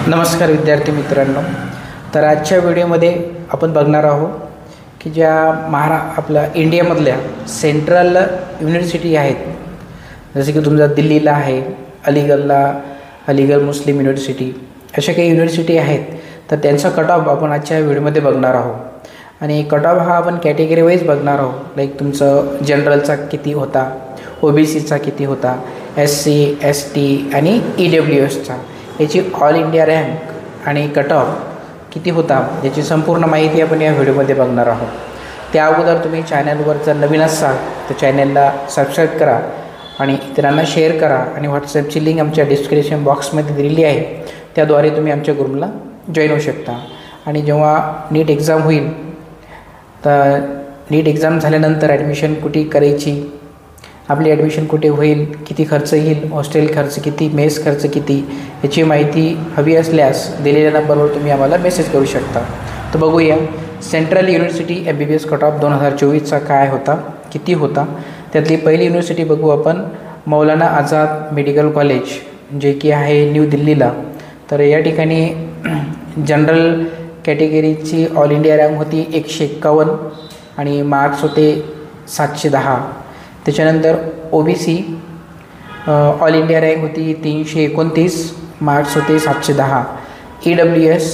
नमस्कार विद्यार्थी मित्रांनो। तर आजच्या व्हिडिओमध्ये आपण बघणार आहोत की ज्या आपल्या इंडियामधल्या सेंट्रल युनिव्हर्सिटी आहेत, जसे की तुमचा दिल्लीला आहे, अलीगढ मुस्लिम युनिव्हर्सिटी, अशा काही युनिव्हर्सिटी आहेत, तर त्यांचा कट ऑफ आपण आजच्या व्हिडिओमध्ये बघणार आहोत। आणि कट ऑफ हा आपण कॅटेगरी वाईज बघणार आहोत, लाईक तुमचं जनरलचा किती होता, OBCचा किती होता, SC ST आणि EWSचा, याची ऑल इंडिया रँक आणि कट ऑफ किती होता याची संपूर्ण माहिती आपण या व्हिडिओमध्ये बघणार आहोत। त्या अगोदर तुम्ही चॅनलवर जर नवीन असाल तर चॅनलला सबस्क्राईब करा आणि इतरांना शेअर करा आणि व्हॉट्सॲपची लिंक आमच्या डिस्क्रिप्शन बॉक्समध्ये दिलेली आहे, त्याद्वारे तुम्ही आमच्या ग्रुपला जॉईन होऊ शकता। आणि जेव्हा नीट एक्झाम होईल तर नीट एक्झाम झाल्यानंतर ॲडमिशन कुठे करायची, आपली ॲडमिशन कुठे होईल, किती खर्च येईल, हॉस्टेल खर्च किती, मेस खर्च किती, याची माहिती हवी असल्यास दिलेल्या नंबरवर तुम्ही आम्हाला मेसेज करू शकता। तर बघूया central university MBBS cut off 2024चा काय होता, किती होता। त्यातली पहिली युनिव्हर्सिटी बघू आपण, मौलाना आझाद मेडिकल कॉलेज, जे की आहे न्यू दिल्लीला। तर या ठिकाणी जनरल कॅटेगरीची ऑल इंडिया रँक होती 151 आणि मार्क्स होते 710। त्याच्यानंतर OBC ऑल इंडिया रँक होती 329, मार्क्स होते 710। EWS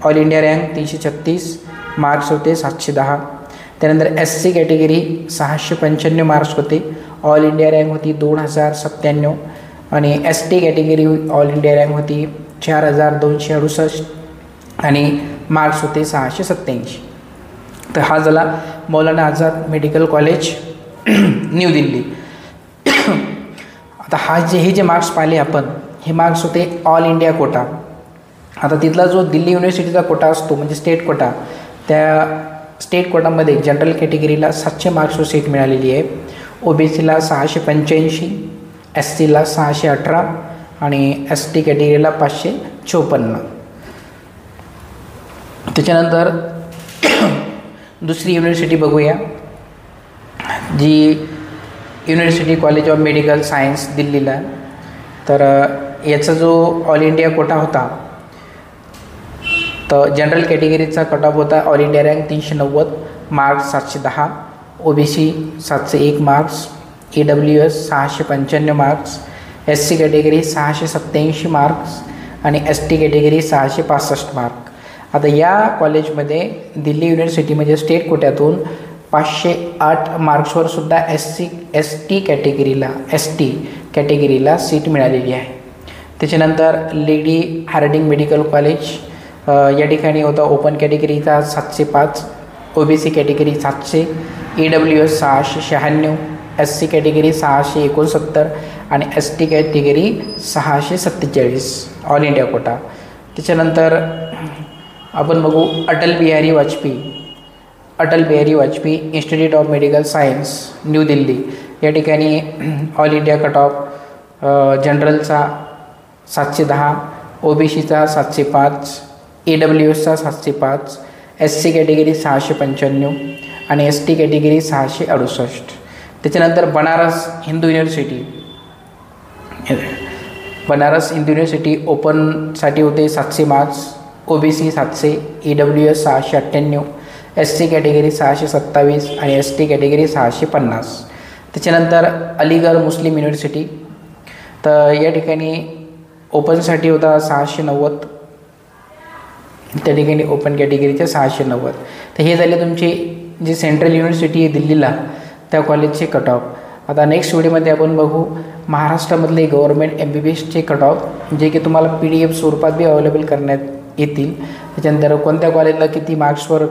all India rank 336, marks होते 710। त्यानंतर SC कॅटेगरी 695 मार्क्स होते, ऑल इंडिया रँक होती 2097 आणि ST category all India rank होती 4268 आणि मार्क्स होते 687। तर हा झाला Maulana Azad medical college New Delhi. आता हे जे मार्क्स पाहिले आपण, हे मार्क्स होते ऑल इंडिया कोटा। आता तिथला जो दिल्ली युनिव्हर्सिटीचा कोटा असतो म्हणजे स्टेट कोटा, त्या स्टेट कोटामध्ये जनरल कॅटेगरीला 700 मार्क्सवर सीट मिळालेली आहे, OBCला 685, SCला 618 आणि ST कॅटेगरीला 554। त्याच्यानंतर दुसरी युनिव्हर्सिटी बघूया, जी university college of medical science दिल्लीला। तर याचा जो ऑल इंडिया कोटा होता, तर जनरल कॅटेगरीचा कट ऑफ होता all India rank 390, marks 710, OBC 701 marks, EWS 695 marks, SC category 687 marks आणि ST कॅटेगरी 665 मार्क। आता या कॉलेजमध्ये दिल्ली युनिव्हर्सिटी म्हणजे स्टेट कोट्यातून 508 मार्क्सवर सुद्धा ST कॅटेगरीला सीट मिळालेली आहे। त्याच्यानंतर लेडी हार्डिंग मेडिकल कॉलेज, या ठिकाणी होता ओपन कॅटेगरीचा 705, OBC category 700, EWS 696, SC category 669 आणि ST category 647, all India quota. त्याच्यानंतर आपण बघू Atal Bihari Vajpayee institute of medical science New Delhi. या ठिकाणी ऑल इंडिया कट ऑफ जनरलचा 710, OBCचा 705, EWSचा 705, SC कॅटेगरी 695 आणि ST कॅटेगरी 668। त्याच्यानंतर बनारस हिंदू युनिव्हर्सिटी ओपनसाठी होते 700 marks, OBC 700, EWS 698, SC category 627 आणि ST कॅटेगरी 650। त्याच्यानंतर अलीगढ मुस्लिम युनिव्हर्सिटी, तर या ठिकाणी ओपनसाठी होता 690, त्या ठिकाणी ओपन कॅटेगरीचे 690। तर हे झाले तुमची जी सेंट्रल युनिव्हर्सिटी आहे दिल्लीला, त्या कॉलेजचे कट ऑफ। आता नेक्स्ट व्हिडिओमध्ये आपण बघू महाराष्ट्रामधले गव्हर्नमेंट MBBSचे कट ऑफ, जे की तुम्हाला PDF स्वरूपात बी अवेलेबल करण्यात येतील। त्याच्यानंतर कोणत्या कॉलेजला किती मार्क्सवर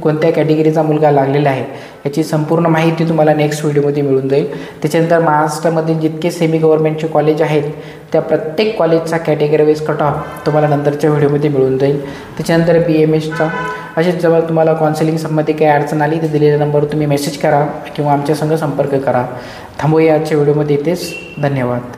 कोणत्या कॅटेगरीचा मुलगा लागलेला आहे याची संपूर्ण माहिती तुम्हाला नेक्स्ट व्हिडिओमध्ये मिळून जाईल। त्याच्यानंतर महाराष्ट्रामध्ये जितके सेमी गव्हर्नमेंटचे कॉलेज आहेत, त्या प्रत्येक कॉलेजचा कॅटेगरी वाईज कट ऑफ तुम्हाला नंतरच्या व्हिडिओमध्ये मिळून जाईल। त्याच्यानंतर BMSचा असेच जेव्हा तुम्हाला काउन्सिलिंग संबंधी काही अडचण आली तर दिलेल्या नंबरवर तुम्ही मेसेज करा किंवा आमच्या संग संपर्क करा। थांबूया आजच्या व्हिडिओमध्ये इथेच, धन्यवाद।